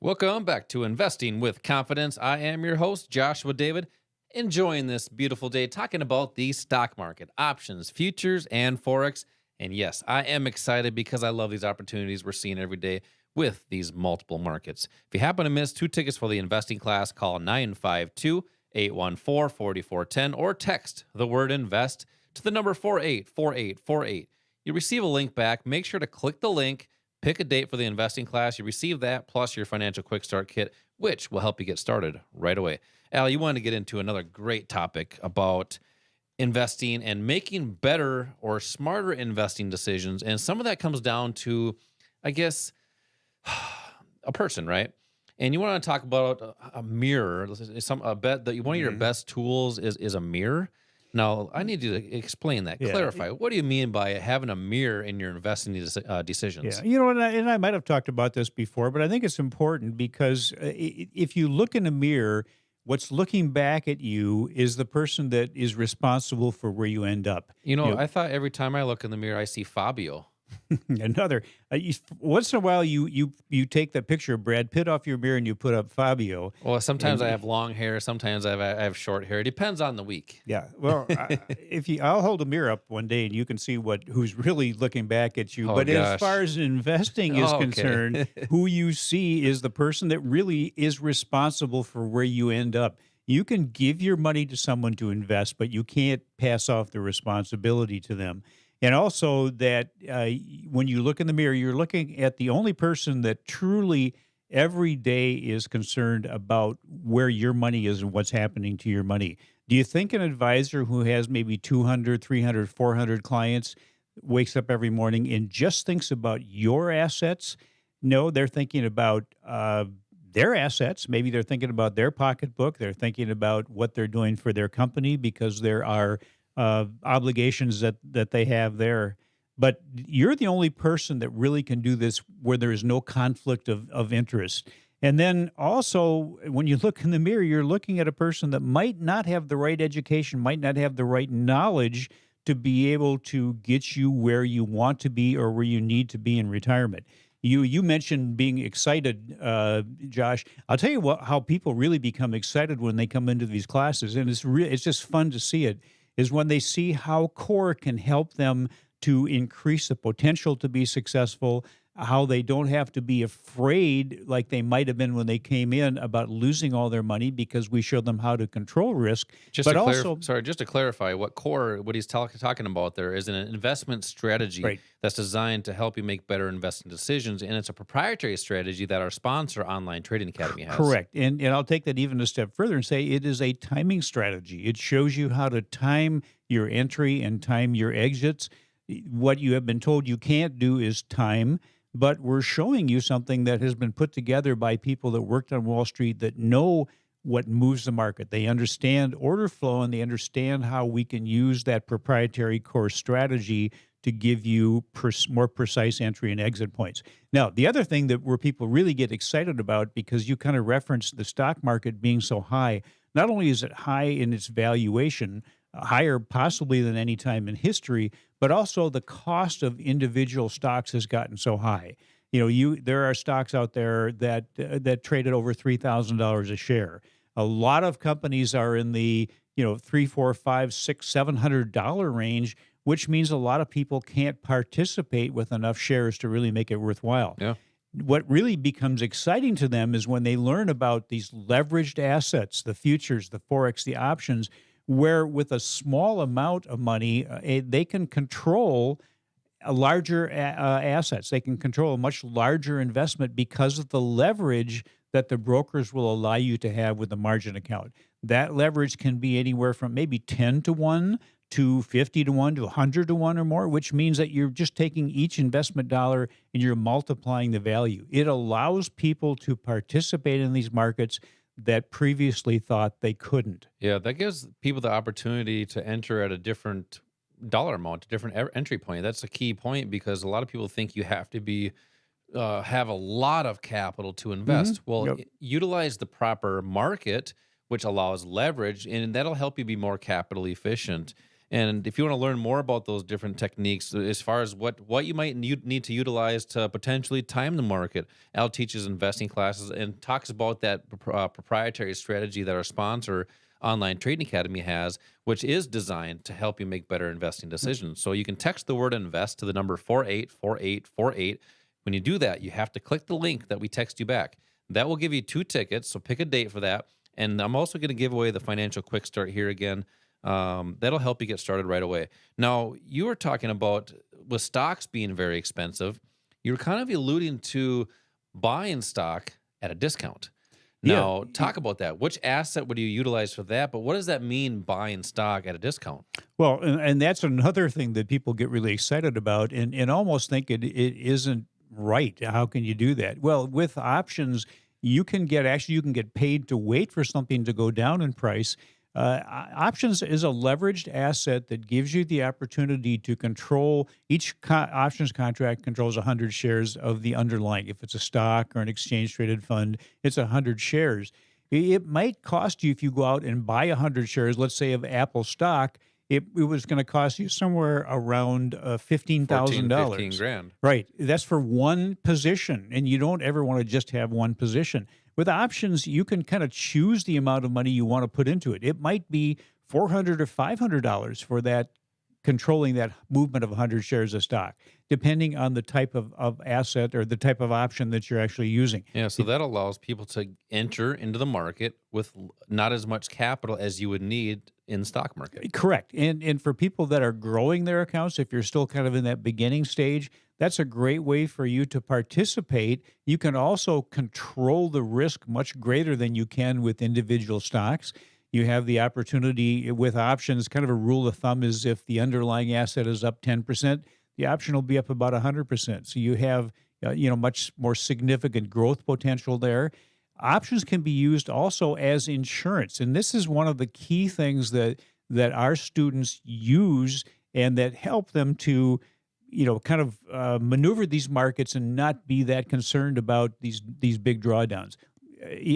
Welcome back to Investing with Confidence. I am your host, Joshua David, enjoying this beautiful day talking about the stock market, options, futures, and Forex. And yes, I am excited because I love these opportunities we're seeing every day with these multiple markets. If you happen to miss 2 tickets for the investing class, call 952-814-4410 or text the word invest to the number 484848. You receive a link back. Make sure to click the link. Pick a date for the investing class. You receive that plus your financial quick start kit, which will help you get started right away. Al, you wanted to get into another great topic about investing and making better or smarter investing decisions. And some of that comes down to, I guess, a person, right? And you want to talk about a mirror. I bet that one of your best tools is a mirror. Now, I need you to explain that, Yeah, clarify. What do you mean by having a mirror in your investing decisions? yeah. And I might have talked about this before, but I think it's important because if you look in a mirror, what's looking back at you is the person that is responsible for where you end up. I thought every time I look in the mirror, I see Fabio. Another once in a while, you take that picture of Brad Pitt off your mirror and you put up Fabio. Well, sometimes And I have long hair, sometimes I have short hair. It depends on the week. yeah, well, I'll hold a mirror up one day and you can see who's really looking back at you. Oh, But as gosh. far as investing is Oh, okay. concerned, who you see is the person that really is responsible for where you end up. You can give your money to someone to invest, but you can't pass off the responsibility to them. And also that when you look in the mirror, you're looking at the only person that truly every day is concerned about where your money is and what's happening to your money. Do you think an advisor who has maybe 200, 300, 400 clients wakes up every morning and just thinks about your assets? No, they're thinking about their assets. Maybe they're thinking about their pocketbook. They're thinking about what they're doing for their company because there are obligations that they have there. But you're the only person that really can do this where there is no conflict of interest. And then also, when you look in the mirror, you're looking at a person that might not have the right education, might not have the right knowledge to be able to get you where you want to be or where you need to be in retirement. You mentioned being excited, Josh. I'll tell you how people really become excited when they come into these classes, and it's just fun to see it, is when they see how core can help them to increase the potential to be successful, how they don't have to be afraid like they might have been when they came in about losing all their money because we show them how to control risk. But also, Just to clarify, what he's talking about there is an investment strategy right. that's designed to help you make better investing decisions, and it's a proprietary strategy that our sponsor, Online Trading Academy, has. Correct. And I'll take that even a step further and say it is a timing strategy. It shows you how to time your entry and time your exits. What you have been told you can't do is time, but we're showing you something that has been put together by people that worked on Wall Street that know what moves the market. They understand order flow and they understand how we can use that proprietary core strategy to give you more precise entry and exit points. Now, the other thing where people really get excited about, because you kind of referenced the stock market being so high, not only is it high in its valuation, higher possibly than any time in history, but also the cost of individual stocks has gotten so high. There are stocks out there that trade at over $3,000 a share. A lot of companies are in the $300, $400, $500, $600, $700 range, which means a lot of people can't participate with enough shares to really make it worthwhile. Yeah. What really becomes exciting to them is when they learn about these leveraged assets, the futures, the Forex, the options, where with a small amount of money, they can control a larger assets. They can control a much larger investment because of the leverage that the brokers will allow you to have with the margin account. That leverage can be anywhere from maybe 10 to 1 to 50 to 1 to 100 to 1 or more, which means that you're just taking each investment dollar and you're multiplying the value. It allows people to participate in these markets that previously thought they couldn't. Yeah, that gives people the opportunity to enter at a different dollar amount, a different entry point. That's a key point because a lot of people think you have to have a lot of capital to invest. Well, Yep. utilize the proper market, which allows leverage, and that'll help you be more capital efficient. And if you want to learn more about those different techniques, as far as what you might need to utilize to potentially time the market, Al teaches investing classes and talks about that proprietary strategy that our sponsor, Online Trading Academy, has, which is designed to help you make better investing decisions. So you can text the word invest to the number 484848. When you do that, you have to click the link that we text you back. That will give you 2 tickets, so pick a date for that. And I'm also going to give away the financial quick start here again. That'll help you get started right away. Now, you were talking about with stocks being very expensive, you were kind of alluding to buying stock at a discount. Now, talk about that. Which asset would you utilize for that? But what does that mean, buying stock at a discount? Well, and that's another thing that people get really excited about and almost think it isn't right. How can you do that? Well, with options, you can get paid to wait for something to go down in price. Options is a leveraged asset that gives you the opportunity to control each options contract controls 100 shares of the underlying. If it's a stock or an exchange traded fund, it's 100 shares. It might cost you, if you go out and buy 100 shares, let's say of Apple stock, it was going to cost you somewhere around $15,000. 15 grand. Right. That's for one position, and you don't ever want to just have one position. With options, you can kind of choose the amount of money you want to put into it. It might be $400 or $500 for that, controlling that movement of 100 shares of stock, depending on the type of asset or the type of option that you're actually using. Yeah, so that allows people to enter into the market with not as much capital as you would need in the stock market. Correct. And for people that are growing their accounts, if you're still kind of in that beginning stage, that's a great way for you to participate. You can also control the risk much greater than you can with individual stocks. You have the opportunity with options. Kind of a rule of thumb is if the underlying asset is up 10%, the option will be up about 100%. So you have much more significant growth potential there. Options can be used also as insurance, and this is one of the key things that our students use and that help them to kind of maneuver these markets and not be that concerned about these big drawdowns.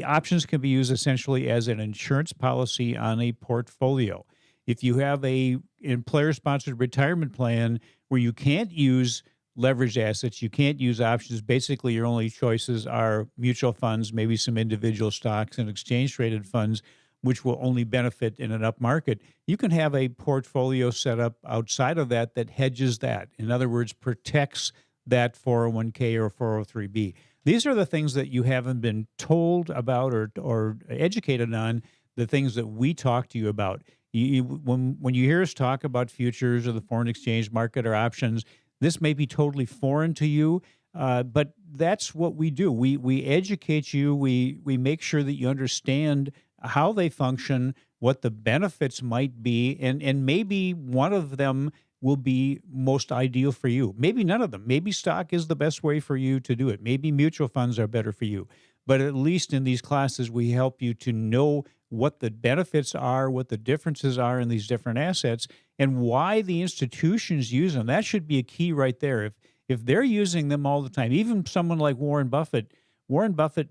Options can be used essentially as an insurance policy on a portfolio. If you have a employer-sponsored retirement plan where you can't use leveraged assets, you can't use options, basically your only choices are mutual funds, maybe some individual stocks and exchange-traded funds, which will only benefit in an up market. You can have a portfolio set up outside of that hedges that. In other words, protects that 401k or 403b. These are the things that you haven't been told about or educated on, the things that we talk to you about. When you hear us talk about futures or the foreign exchange market or options, this may be totally foreign to you, but that's what we do. We educate you. We make sure that you understand how they function, what the benefits might be, and maybe one of them will be most ideal for you. Maybe none of them. Maybe stock is the best way for you to do it. Maybe mutual funds are better for you. But at least in these classes, we help you to know what the benefits are, what the differences are in these different assets, and why the institutions use them. That should be a key right there. If they're using them all the time, even someone like Warren Buffett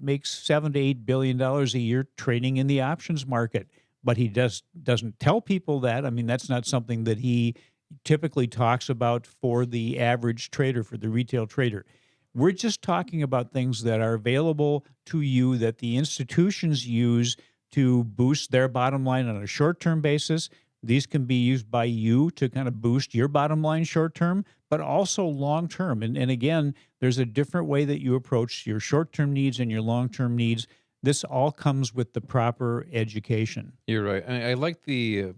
makes $7 to $8 billion a year trading in the options market, but he doesn't tell people that. I mean, that's not something that he typically talks about for the average trader, for the retail trader. We're just talking about things that are available to you that the institutions use to boost their bottom line on a short-term basis. These can be used by you to kind of boost your bottom line short-term, but also long-term. And again, there's a different way that you approach your short-term needs and your long-term needs. This all comes with the proper education. You're right. I like the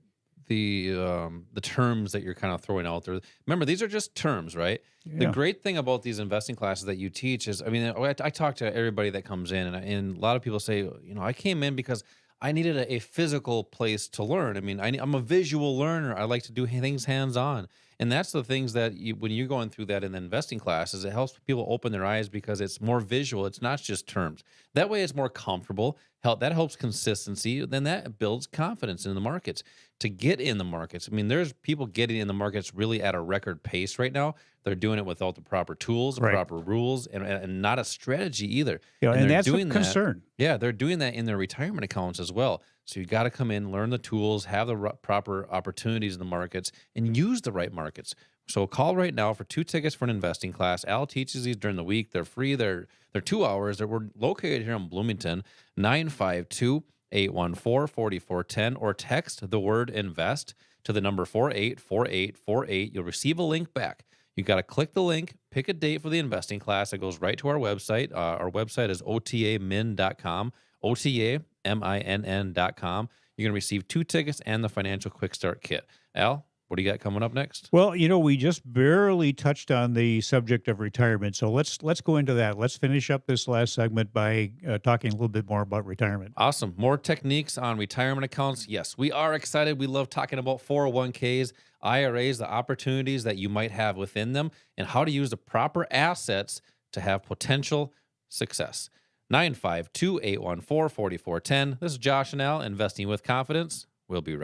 terms that you're kind of throwing out there. Remember, these are just terms, right? Yeah. The great thing about these investing classes that you teach is, I mean, I talk to everybody that comes in, and a lot of people say, I came in because I needed a physical place to learn. I mean, I'm a visual learner. I like to do things hands-on. And that's the things that when you're going through that in the investing classes, it helps people open their eyes because it's more visual. It's not just terms. That way it's more comfortable. That helps consistency. Then that builds confidence in the markets. To get in the markets, I mean, there's people getting in the markets really at a record pace right now. They're doing it without the proper tools, right, proper rules, and not a strategy either. And that's a concern. Yeah, they're doing that in their retirement accounts as well. So you got to come in, learn the tools, have the proper opportunities in the markets, and use the right markets. So call right now for 2 tickets for an investing class. Al teaches these during the week. They're free. They're 2 hours. We're located here in Bloomington. 952-814-4410, or text the word invest to the number 484848. You'll receive a link back. You got to click the link, pick a date for the investing class. It goes right to our website. Our website is otamin.com, otaminn.com. You're going to receive 2 tickets and the financial quick start kit. Al, what do you got coming up next? Well, we just barely touched on the subject of retirement, so let's go into that. Let's finish up this last segment by talking a little bit more about retirement. Awesome. More techniques on retirement accounts. Yes, we are excited. We love talking about 401ks, IRAs, the opportunities that you might have within them, and how to use the proper assets to have potential success. 952-814-4410. This is Josh and Al, Investing with Confidence. We'll be right